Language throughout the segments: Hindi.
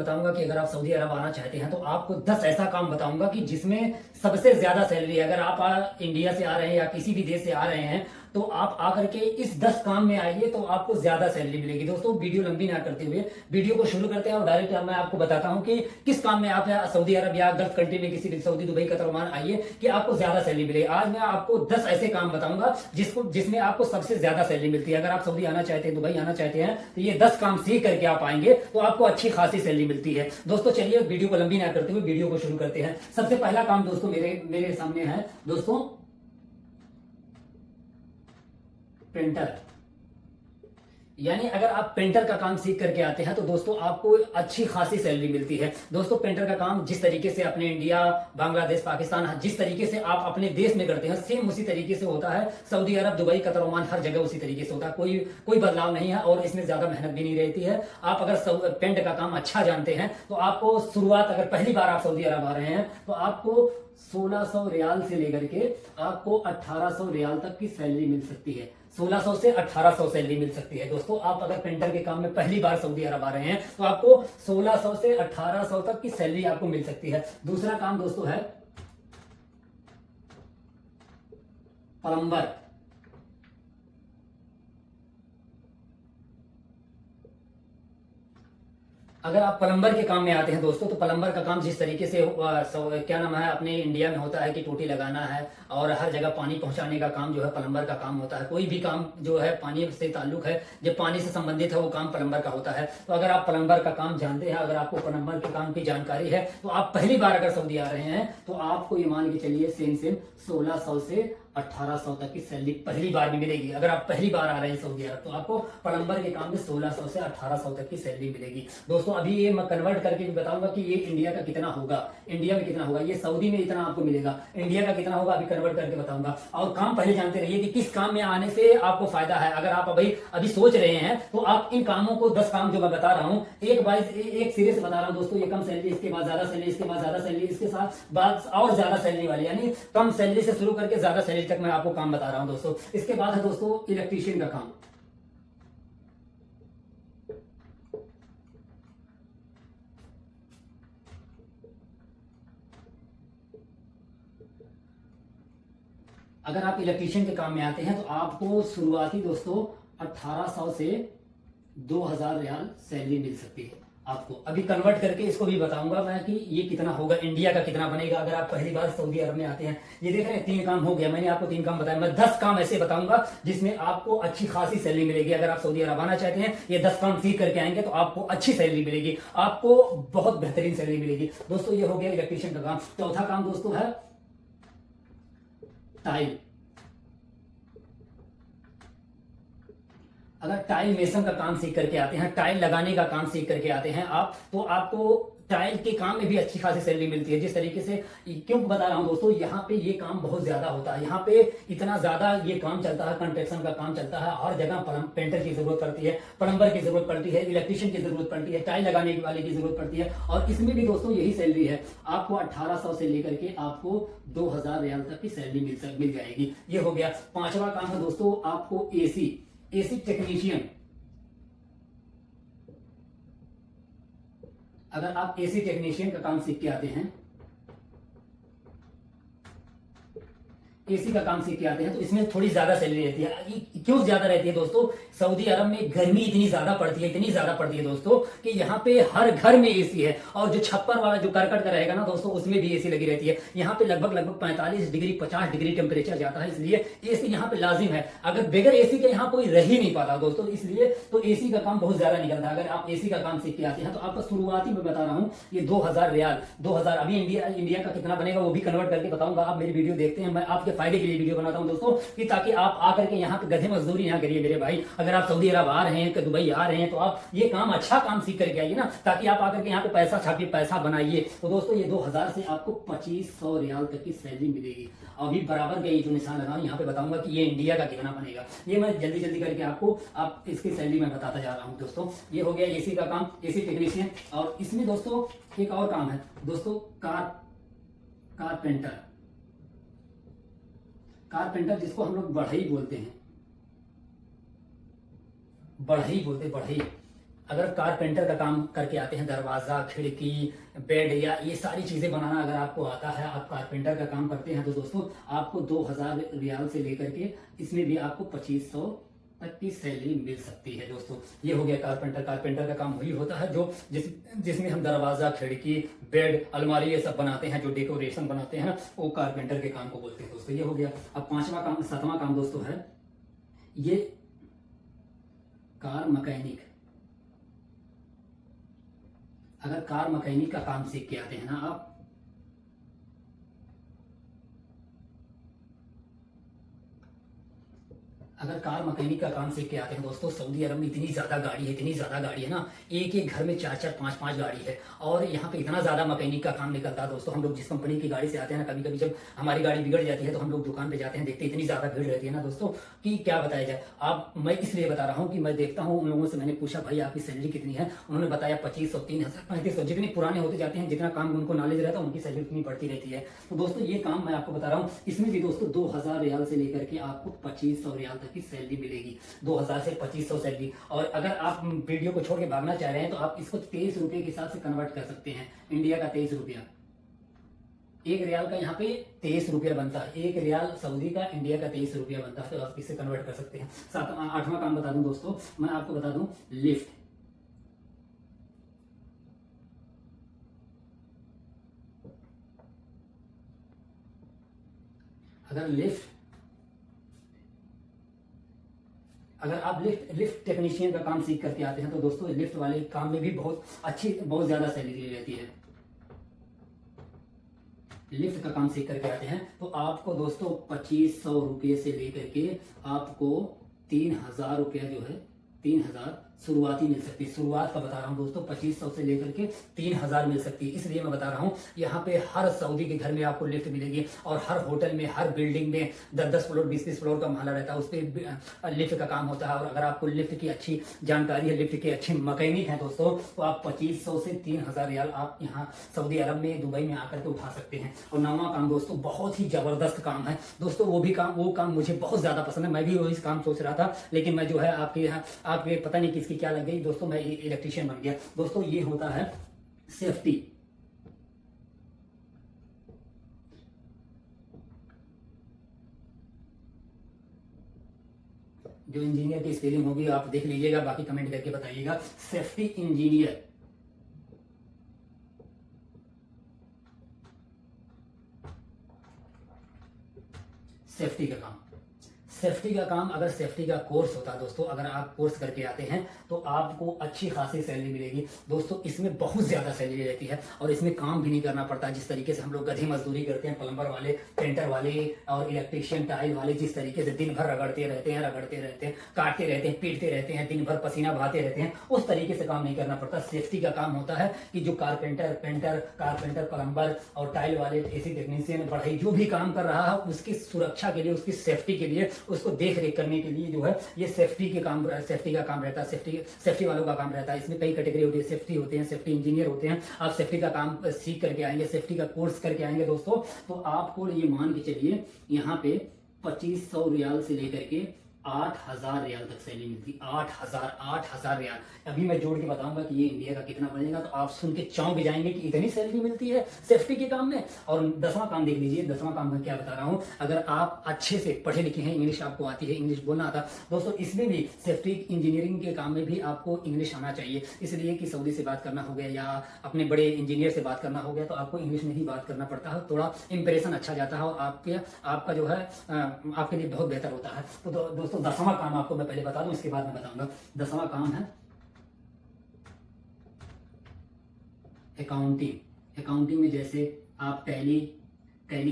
बताऊंगा कि अगर आप सऊदी अरब आना चाहते हैं तो आपको 10 ऐसा काम बताऊंगा कि जिसमें सबसे ज्यादा सैलरी है। अगर आप इंडिया से आ रहे हैं या किसी भी देश से आ रहे हैं तो आप आकर के इस 10 काम में आइए तो आपको ज्यादा सैलरी मिलेगी। दोस्तों वीडियो लंबी ना करते हुए वीडियो को शुरू करते हैं और डायरेक्ट मैं आपको बताता हूं कि किस काम में आप सऊदी अरब या गल्फ कंट्री में किसी भी सऊदी, दुबई, कतर, ओमान आइए कि आपको ज्यादा सैलरी मिलेगी। आज मैं आपको 10 ऐसे काम बताऊंगा जिसमें आपको सबसे ज्यादा सैलरी मिलती है। अगर आप सऊदी आना चाहते हैं, दुबई आना चाहते हैं तो ये 10 काम सीख करके आप आएंगे तो आपको अच्छी खासी सैलरी मिलती है। दोस्तों चलिए वीडियो को लंबी ना करते हुए वीडियो को शुरू करते हैं। सबसे पहला काम दोस्तों मेरे सामने है दोस्तों, प्रिंटर। यानी अगर आप पेंटर का काम सीख करके आते हैं तो दोस्तों आपको अच्छी खासी सैलरी मिलती है। दोस्तों पेंटर का काम जिस तरीके से अपने इंडिया, बांग्लादेश, पाकिस्तान जिस तरीके से आप अपने देश में करते हैं सेम उसी तरीके से होता है सऊदी अरब, दुबई, कतर, ओमान, हर जगह उसी तरीके से होता है। कोई बदलाव नहीं है और इसमें ज्यादा मेहनत भी नहीं रहती है। आप अगर पेंट का काम अच्छा जानते हैं तो आपको शुरुआत, अगर पहली बार आप सऊदी अरब आ रहे हैं तो आपको 1600 रियाल से लेकर के आपको 1800 रियाल तक की सैलरी मिल सकती है। 1600 से 1800 सैलरी मिल सकती है। दोस्तों आप अगर पेंटर के काम में पहली बार सऊदी अरब आ रहे हैं तो आपको 1600 से 1800 तक की सैलरी आपको मिल सकती है। दूसरा काम दोस्तों है प्लम्बर। अगर आप प्लम्बर के काम में आते हैं दोस्तों तो प्लम्बर का काम जिस तरीके से क्या नाम है अपने इंडिया में होता है कि टूटी लगाना है और हर जगह पानी पहुंचाने का काम जो है प्लम्बर का काम होता है। कोई भी काम जो है पानी से ताल्लुक है, जब पानी से संबंधित है, वो काम प्लम्बर का होता है। तो अगर आप प्लम्बर का काम जानते हैं, अगर आपको प्लम्बर के काम की जानकारी है तो आप पहली बार अगर सऊदी आ रहे हैं तो आपको ये मान के चलिए सेम 1600 से 1800 तक की सैलरी पहली बार भी मिलेगी। अगर आप पहली बार आ रहे हैं सऊदी अरब तो आपको प्लम्बर के काम में 1600 से 1800 तक की सैलरी मिलेगी। दोस्तों अभी ये मैं कन्वर्ट करके भी बताऊंगा कि ये इंडिया का कितना होगा, इंडिया में कितना होगा, ये सऊदी में इतना आपको मिलेगा, इंडिया का कितना होगा अभी कन्वर्ट करके बताऊंगा। और काम पहले जानते रहिए कि किस काम में आने से आपको फायदा है। अगर आप अभी सोच रहे हैं तो आप इन कामों को 10 काम जो मैं बता रहा हूँ एक सिरे से बता रहा हूँ दोस्तों। ये कम सैलरी, इसके बाद ज्यादा सैलरी, इसके बाद ज्यादा सैलरी, इसके साथ बाद और ज्यादा सैलरी वाली, यानी कम सैलरी से शुरू करके ज्यादा सैलरी तक मैं आपको काम बता रहा हूं दोस्तों। इसके बाद है दोस्तों इलेक्ट्रीशियन का काम। अगर आप इलेक्ट्रीशियन के काम में आते हैं तो आपको शुरुआती दोस्तों 1800 से 2000 रियाल सैलरी मिल सकती है। आपको अभी कन्वर्ट करके इसको भी बताऊंगा मैं कि ये कितना होगा, इंडिया का कितना बनेगा अगर आप पहली बार सऊदी अरब में आते हैं। ये देख रहे हैं 3 काम हो गया, मैंने आपको 3 काम बताया। मैं 10 काम ऐसे बताऊंगा जिसमें आपको अच्छी खासी सैलरी मिलेगी। अगर आप सऊदी अरब आना चाहते हैं ये 10 काम सीख करके आएंगे तो आपको अच्छी सैलरी मिलेगी, आपको बहुत बेहतरीन सैलरी मिलेगी। दोस्तों ये हो गया इलेक्ट्रीशियन का काम। चौथा काम दोस्तों है टाइल। अगर टाइल मेसन का काम सीख करके आते हैं, टाइल लगाने का काम सीख करके आते हैं आप, तो आपको टाइल के काम में भी अच्छी खासी सैलरी मिलती है। जिस तरीके से, क्यों बता रहा हूं दोस्तों, यहाँ पे ये काम बहुत ज्यादा होता है, यहाँ पे इतना ज्यादा ये काम चलता है, कंस्ट्रक्शन का काम चलता है। हर जगह पेंटर की जरूरत पड़ती है, प्लम्बर की जरूरत पड़ती है, इलेक्ट्रीशियन की जरूरत पड़ती है, टाइल लगाने वाले की जरूरत पड़ती है। और इसमें भी दोस्तों यही सैलरी है, आपको 1800 से लेकर के आपको 2000 रियाल तक की सैलरी मिल जाएगी। ये हो गया। 5वां काम है दोस्तों आपको एसी टेक्नीशियन। अगर आप एसी टेक्नीशियन का काम सीख के आते हैं, एसी का काम सीख के आते हैं तो इसमें थोड़ी ज्यादा सैलरी रहती है। क्यों ज्यादा रहती है दोस्तों? सऊदी अरब में गर्मी इतनी ज्यादा पड़ती है दोस्तों कि यहाँ पे हर घर में एसी है। और जो छप्पर वाला जो करकट का रहेगा ना दोस्तों, उसमें भी एसी लगी रहती है। यहाँ पे लगभग 45 डिग्री 50 डिग्री टेम्परेचर जाता है, इसलिए एसी यहाँ पे लाजिम है। अगर बगैर एसी के यहाँ कोई रह ही नहीं पाता दोस्तों, इसलिए तो एसी का काम बहुत ज्यादा निकलता है। अगर आप एसी का काम सीख के आते हैं तो आपका शुरुआती में बता रहा हूँ ये 2000 रियाल, 2000 अभी इंडिया का कितना बनेगा वो भी कन्वर्ट करके बताऊंगा। आप मेरी वीडियो देखते हैं, मैं आपके फायदे के लिए वीडियो बनाता हूं दोस्तों, कि ताकि आप आकर के यहाँ पे गधे मजदूरी ना करिए मेरे भाई। अगर आप सऊदी अरब आ रहे हैं, दुबई आ रहे हैं, तो आप ये काम अच्छा काम सीख करके आइए ना, ताकि आप आकर के यहाँ पे पैसा छापिए, पैसा बनाइए। तो दोस्तों ये 2000 से आपको 2500 रियाल तक की सैलरी मिलेगी। अभी बराबर का ये जो निशान लगा यहाँ पे बताऊंगा कि ये इंडिया का कितना बनेगा। ये मैं जल्दी करके आपको आप इसकी सैलरी में बताता जा रहा हूँ दोस्तों। ये हो गया एसी का काम, एसी टेक्नीशियन। और इसमें दोस्तों एक और काम है दोस्तों, कारपेंटर, जिसको हम लोग बढ़ई बोलते हैं, बढ़ई। अगर कारपेंटर का काम करके आते हैं, दरवाज़ा, खिड़की, बेड या ये सारी चीज़ें बनाना अगर आपको आता है, आप कारपेंटर का काम करते हैं, तो दोस्तों आपको 2000 रियाल से लेकर के इसमें भी आपको 2500 तक की सैलरी मिल सकती है दोस्तों। ये हो गया कारपेंटर। कारपेंटर का काम वही होता है जो जिसमें हम दरवाज़ा, खिड़की, बेड, अलमारी ये सब बनाते हैं, जो डेकोरेशन बनाते हैं, वो कारपेंटर के काम को बोलते हैं दोस्तों। ये हो गया। अब सातवां काम दोस्तों है ये कार मैकेनिक। अगर कार मैकेनिक का काम सीख के आते हैं ना आप, अगर कार मैकेनिक का काम सीख के आते हैं दोस्तों, सऊदी अरब में इतनी ज़्यादा गाड़ी है ना, एक एक घर में 4-4 5-5 गाड़ी है। और यहाँ पे इतना ज़्यादा मैकेनिक का काम निकलता है दोस्तों। हम लोग जिस कंपनी की गाड़ी से आते हैं ना, कभी कभी जब हमारी गाड़ी बिगड़ जाती है तो हम लोग दुकान पे जाते हैं, देखते हैं इतनी ज़्यादा भीड़ रहती है ना दोस्तों कि क्या बताया जाए। मैं इसलिए बता रहा हूँ कि मैं देखता हूँ उन लोगों से, मैंने पूछा भाई आपकी सैलरी कितनी है, उन्होंने बताया 2500, 3000, 3500। जितने पुराने होते जाते हैं, जितना काम उनको नॉलेज रहता है, उनकी सैलरी उतनी बढ़ती रहती है। तो दोस्तों ये काम मैं आपको बता रहा हूँ, इसमें भी दोस्तों 2000 रियाल से लेकर के आपको 2500 रियाल तक की सैलरी मिलेगी। 2000 से 2500 सैलरी। और अगर आप वीडियो को छोड़ के भागना चाह रहे हैं तो आप इसको 23 रुपए के हिसाब से कन्वर्ट कर सकते हैं। इंडिया का 23 रुपया, एक रियाल का यहाँ पे 23 रुपया बनता है। एक रियाल सऊदी का इंडिया का 23 रुपया बनता है, तो आप इससे कन्वर्ट कर सकते हैं। आठवां काम बता दूं दोस्तों, मैं आपको बता दूं लिफ्ट। अगर आप लिफ्ट टेक्नीशियन का काम सीख करके आते हैं तो दोस्तों लिफ्ट वाले काम में भी बहुत ज्यादा सैलरी रहती है। लिफ्ट का काम सीख करके आते हैं तो आपको दोस्तों 2500 रुपये से लेकर के आपको 3000 रुपया जो है, 3000 शुरुआती मिल सकती है। शुरुआत का बता रहा हूं दोस्तों, 2500 से लेकर के 3000 मिल सकती है। इसलिए मैं बता रहा हूं, यहाँ पे हर सऊदी के घर में आपको लिफ्ट मिलेगी। और हर होटल में, हर बिल्डिंग में 10-10 फ्लोर, 20-20 फ्लोर का महला रहता है, उस पर लिफ्ट का काम होता है। और अगर आपको लिफ्ट की अच्छी जानकारी है, लिफ्ट के अच्छे मैकेनिक हैं दोस्तों, तो आप 2500 से 3000 रियाल आप यहाँ सऊदी अरब में, दुबई में आकर के उठा सकते हैं। और 9वां काम दोस्तों बहुत ही जबरदस्त काम है दोस्तों। वो काम मुझे बहुत ज्यादा पसंद है। मैं भी वही काम सोच रहा था, लेकिन मैं जो है आपके पता नहीं किसकी क्या लग गई दोस्तों, मैं इलेक्ट्रीशियन बन गया दोस्तों। ये होता है सेफ्टी। जो इंजीनियर की स्पेलिंग होगी आप देख लीजिएगा, बाकी कमेंट करके बताइएगा। सेफ्टी इंजीनियर, सेफ्टी का काम। सेफ्टी का काम, अगर सेफ्टी का कोर्स होता है दोस्तों, अगर आप कोर्स करके आते हैं तो आपको अच्छी खासी सैलरी मिलेगी दोस्तों। इसमें बहुत ज़्यादा सैलरी रहती है और इसमें काम भी नहीं करना पड़ता। जिस तरीके से हम लोग गधी मजदूरी करते हैं, प्लम्बर वाले, पेंटर वाले और इलेक्ट्रीशियन, टाइल वाले, जिस तरीके से दिन भर रगड़ते रहते हैं, काटते रहते हैं, पीटते रहते हैं, दिन भर पसीना बहाते रहते हैं, उस तरीके से काम नहीं करना पड़ता। सेफ्टी का काम होता है कि जो कारपेंटर, प्लम्बर और टाइल वाले, एसी टेक्नीशियन, बढ़ई जो भी काम कर रहा है, उसकी सुरक्षा के लिए, उसकी सेफ्टी के लिए, उसको देख रेख करने के लिए जो है ये सेफ्टी का काम रहता है। सेफ्टी वालों का काम रहता है। इसमें कई कैटेगरी होती है। सेफ्टी होते हैं, सेफ्टी इंजीनियर होते हैं। आप सेफ्टी का काम सीख करके आएंगे, सेफ्टी का कोर्स करके आएंगे दोस्तों, तो आपको ये मान के चलिए यहाँ पे 2500 रियाल से लेकर के 8000 रियाल तक सैलरी मिलती। 8000 रियाल। अभी मैं जोड़ के बताऊंगा कि ये इंडिया का कितना बनेगा, तो आप सुन के चौंक जाएंगे कि इतनी सैलरी मिलती है सेफ्टी के काम में। और 10वां काम देख लीजिए। 10वां काम मैं क्या बता रहा हूं, अगर आप अच्छे से पढ़े लिखे हैं, इंग्लिश आपको आती है, इंग्लिश बोलना आता दोस्तों, इसमें भी सेफ्टी इंजीनियरिंग के काम में भी आपको इंग्लिश आना चाहिए। इसलिए कि सऊदी से बात करना हो गया या अपने बड़े इंजीनियर से बात करना हो गया, तो आपको इंग्लिश में ही बात करना पड़ता है। थोड़ा इंप्रेशन अच्छा जाता है और आपका जो है आपके लिए बहुत बेहतर होता है। तो दोस्तों 10वां काम आपको मैं पहले बता दूं, इसके बाद मैं बताऊंगा। 10वां काम है अकाउंटिंग में जैसे आप टैली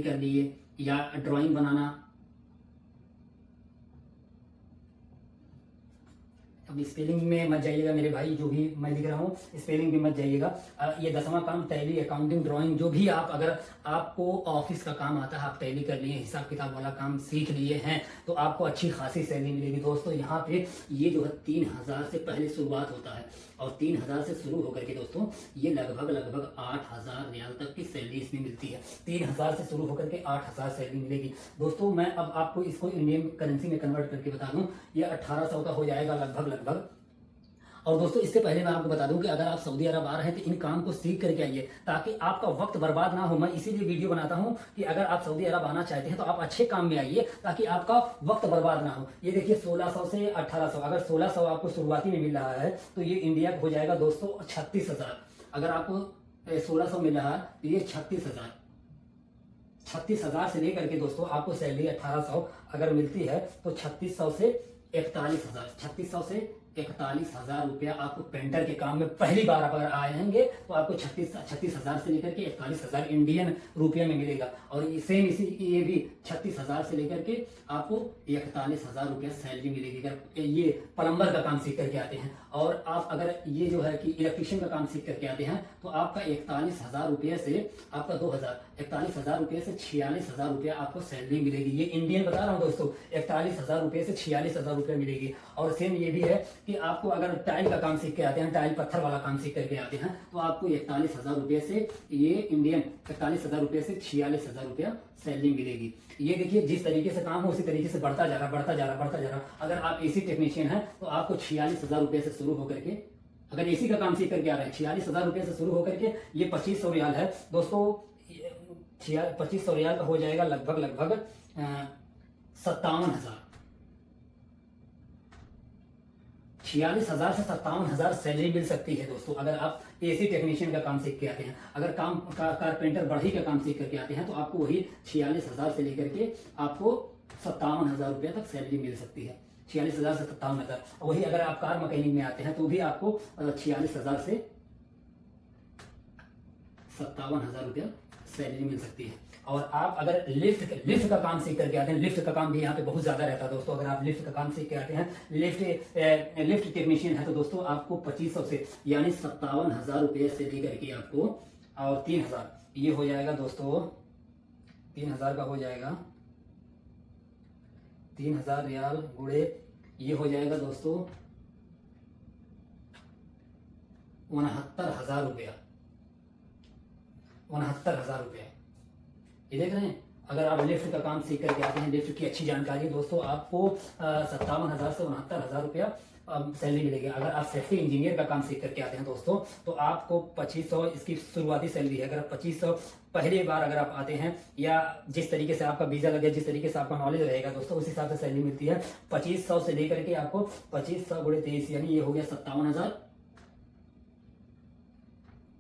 कर लिए या ड्राइंग बनाना। अब स्पेलिंग में मत जाइएगा मेरे भाई, जो भी मैं लिख रहा हूँ स्पेलिंग में मत जाइएगा। ये 10वां काम टैली, अकाउंटिंग, ड्राइंग, जो भी आप, अगर आपको ऑफिस का काम आता है, आप टैली कर लिए, हिसाब किताब वाला काम सीख लिए हैं, तो आपको अच्छी खासी सैलरी मिलेगी दोस्तों। यहाँ पे ये जो है 3000 से पहले शुरुआत होता है और 3000 से शुरू होकर के दोस्तों ये लगभग 8000 रियाल तक की सैलरी इसमें मिलती है। 3000 से शुरू होकर के 8000 सैलरी मिलेगी दोस्तों। मैं अब आपको इसको इंडियन करेंसी में कन्वर्ट करके बता दूं, ये 1800 का हो जाएगा लगभग और दोस्तों इससे पहले मैं आपको बता दूं कि अगर आप सऊदी अरब आ रहे हैं तो इन काम को सीख करके आइए, ताकि आपका वक्त बर्बाद ना हो। मैं इसीलिए वीडियो बनाता हूं कि अगर आप सऊदी अरब आना चाहते हैं तो आप अच्छे काम में आइए, ताकि आपका वक्त बर्बाद ना हो। ये देखिए 1600 से 1800, अगर 1600 आपको शुरुआती में मिल रहा है तो ये इंडिया हो जाएगा दोस्तों 36,000। अगर आपको 1600 मिल रहा है तो ये 36,000 से लेकर के दोस्तों आपको सैलरी 1800 अगर मिलती है तो 3600 से 41,000, 3600 से 41,000 रुपया आपको पेंटर के काम में पहली बार अगर आएंगे तो आपको 36,000 से लेकर के 41,000 इंडियन रुपये में मिलेगा। और सेम इसी ये भी 36,000 से लेकर के आपको 41,000 रुपया सैलरी मिलेगी अगर ये प्लम्बर का काम सीख करके आते हैं। और आप अगर ये जो है कि इलेक्ट्रिशियन का काम सीख करके आते हैं तो आपका 41,000 रुपये से आपका 41,000 रुपये से 46,000 रुपया आपको सैलरी मिलेगी। ये इंडियन बता रहा हूँ दोस्तों, 41,000 रुपये से 46,000 रुपया मिलेगी। और सेम ये भी है कि आपको अगर टाइल का काम सीख के आते हैं, टाइल पत्थर वाला काम सीख करके आते हैं तो आपको 41,000 रुपये से ये इंडियन 41,000 रुपये से 46,000 रुपया सैलरी मिलेगी। ये देखिए जिस तरीके से काम हो उसी तरीके से बढ़ता जा रहा। अगर आप एसी टेक्नीशियन हैं तो आपको 46,000 रुपये से शुरू होकर के, अगर एसी का काम सीख करके आ रहे हैं 46,000 रुपये से शुरू होकर के ये 2500 रियाल है दोस्तों। 2500 रियाल का हो जाएगा लगभग 57,000। 46,000 से 57,000 सैलरी मिल सकती है दोस्तों अगर आप एसी टेक्नीशियन का काम सीख के आते हैं। अगर कारपेंटर बढ़ई का काम सीख करके आते हैं तो आपको वही 46,000 से लेकर के आपको 57,000 रुपया तक सैलरी मिल सकती है। 46,000 से 57,000। वही अगर आप कार मैकेनिक में आते हैं तो भी आपको 46,000 से 57,000 रुपया सैलरी मिल सकती है। और आप अगर लिफ्ट का काम सीख करके आते हैं, लिफ्ट का काम भी यहाँ पे बहुत ज्यादा रहता है दोस्तों। अगर आप लिफ्ट का काम सीख के आते हैं, लिफ्ट टेक्नीशियन है तो दोस्तों आपको 2500 से यानी 57,000 रुपये से लेकर के आपको और 3,000 ये हो जाएगा दोस्तों। 3,000 का हो जाएगा 3,000 रियाल गुड़े ये हो जाएगा दोस्तों 69,000 रुपया। 69,000 रुपया ये देख रहे हैं। अगर आप लिफ्ट का काम सीख करके आते हैं, लिफ्ट की अच्छी जानकारी दोस्तों आपको 57,000 से 69,000 रुपया सैलरी मिलेगी। अगर आप सेफ्टी इंजीनियर का काम सीख करके आते हैं दोस्तों तो आपको 2500 इसकी शुरुआती सैलरी है। अगर 2500 पहली बार अगर आप आते हैं या जिस तरीके से आपका वीजा लगे, जिस तरीके से आपका नॉलेज रहेगा दोस्तों उस हिसाब से सैलरी मिलती है। 2500 से लेकर के आपको 2500 गुणे 23 यानी ये हो गया 57,000।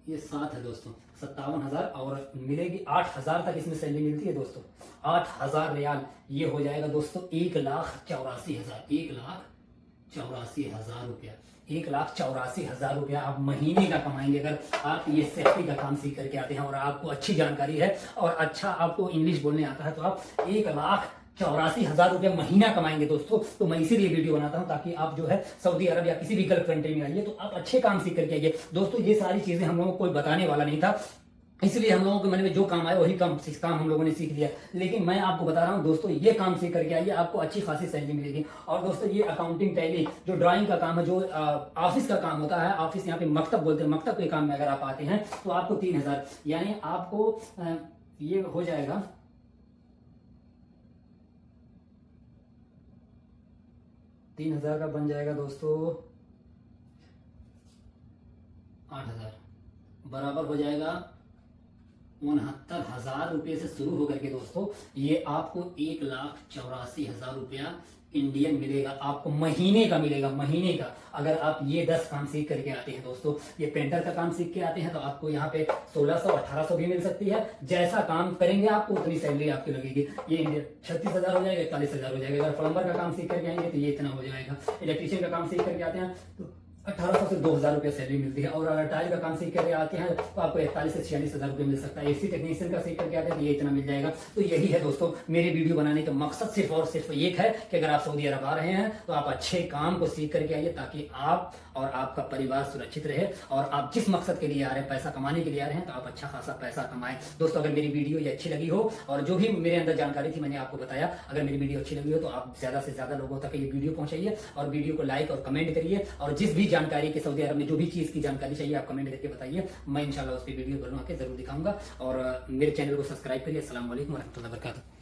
ये 7 है दोस्तों 57,000 और मिलेगी 8,000 तक इसमें सैलरी मिलती है दोस्तों। 8,000 रियाल ये हो जाएगा दोस्तों 1,84,000। 1,84,000 रुपया। 1,84,000 रुपया आप महीने का कमाएंगे अगर आप ये सेफ्टी का काम सीख करके आते हैं और आपको अच्छी जानकारी है और अच्छा आपको इंग्लिश बोलने आता है तो आप 1,84,000 रुपया महीना कमाएंगे दोस्तों। तो मैं इसीलिए वीडियो बनाता हूं ताकि आप जो है सऊदी अरब या किसी भी गल्फ कंट्री में आइए तो आप अच्छे काम सीख करके आइए दोस्तों। ये सारी चीजें हम लोगों को कोई बताने वाला नहीं था, इसलिए हम लोगों के मन में जो काम आया वही काम हम लोगों ने सीख लिया। लेकिन मैं आपको बता रहा हूं दोस्तों ये काम सीख करके आइए, आपको अच्छी खासी सैलरी मिलेगी। और दोस्तों ये अकाउंटिंग, टैली, जो ड्राइंग का काम है, जो ऑफिस का काम होता है, ऑफिस यहाँ पे मकतब बोलते हैं, मकतब के काम में अगर आप आते हैं तो आपको 3,000 यानी आपको ये हो जाएगा 3,000 का बन जाएगा दोस्तों 8,000 बराबर हो जाएगा 69,000 रुपये से शुरू होकर के दोस्तों ये आपको 1,84,000 रुपया इंडियन मिलेगा, आपको महीने का मिलेगा, महीने का। अगर आप ये 10 काम सीख करके आते हैं दोस्तों, ये पेंटर का काम सीख के आते हैं तो आपको यहाँ पे 1,600-1,800 भी मिल सकती है। जैसा काम करेंगे आपको उतनी सैलरी आपकी लगेगी। ये इंडियन 36,000 हो जाएगा, 41,000 हो जाएगा। अगर प्लम्बर का काम सीख करके आएंगे तो ये इतना हो जाएगा। इलेक्ट्रिशियन का काम सीख करके आते हैं तो 1,800 से 2,000 रुपये सैलरी मिलती है। और अगर टाइल का काम सीख करके आते हैं तो आपको 41,000 से 46,000 रुपये मिल सकता है। एसी टेक्नीशियन का सीख करके आते हैं तो ये इतना मिल जाएगा। तो यही है दोस्तों मेरे वीडियो बनाने का मकसद सिर्फ और सिर्फ एक है कि अगर आप सऊदी अरब आ रहे हैं तो आप अच्छे काम को सीख करके आइए ताकि आप और आपका परिवार सुरक्षित रहे। और आप जिस मकसद के लिए आ रहे हैं, पैसा कमाने के लिए आ रहे हैं, तो आप अच्छा खासा पैसा कमाएं। दोस्तों अगर मेरी वीडियो ये अच्छी लगी हो और जो भी मेरे अंदर जानकारी थी मैंने आपको बताया, अगर मेरी वीडियो अच्छी लगी हो तो आप ज्यादा से ज्यादा लोगों तक ये वीडियो पहुंचाइए और वीडियो को लाइक और कमेंट करिए। और जिस भी जानकारी के सऊदी अरब में जो भी चीज की जानकारी चाहिए आप कमेंट करके बताइए, मैं इंशाल्लाह उस पर वीडियो बना के जरूर दिखाऊंगा। और मेरे चैनल को सब्सक्राइब करिए। अस्सलाम वालेकुम व रहमतुल्लाहि व बरकातुहू।